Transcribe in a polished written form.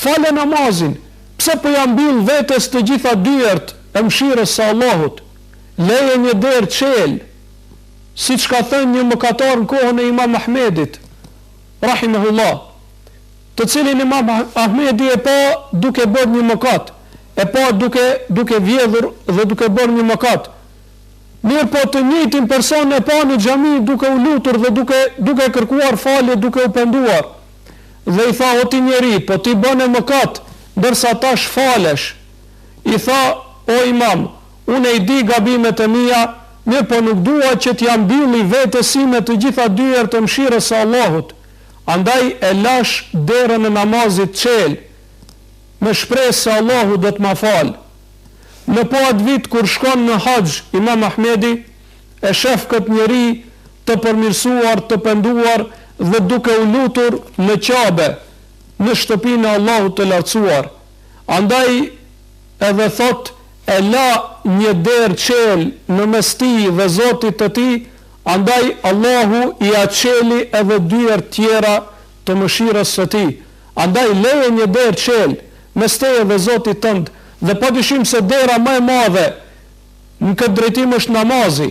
fale namazin, pse po ja mbyll vetes të gjitha dyert e mëshirës së Allahut? Leje një derë qel, siç ka thënë një mëkatar në kohën e Imam Ahmedit, rahimahullah, të cilin Imam Ahmedi e pa duke bërë një mëkat, e pa duke vjedhur dhe duke bërë një mëkat. Mirë po të njëjtin person e pa në xhami duke u lutur dhe duke kërkuar falje, duke u penduar. Dhe i tha, o ti njeri, po ti bën mëkat, ndërsa tash falesh. I tha, o imam, unë e di gabimet e mia, mirë po nuk dua që t'jam mbylli vetes sime të gjitha dyert të mëshirës së Allahut. Andaj e lash derën e namazit qel, me shpresë se Allahu do të ma fal. Në po atë vit kur shkon në haxh, Imam Ahmedi e shef këtë njeri të përmirësuar, të penduar dhe duke u lutur në Qabe, në shtëpinë e Allahut të lartësuar. Andaj edhe thot, e la një derë qel në mes tij dhe Zotit të tij, andaj Allahu i aqeli edhe dyert tjera të mëshirës së tij. Andaj leje një derë qel mes teje dhe Zotit tënd, dhe padyshim se dera më e madhe në këtë drejtim është namazi.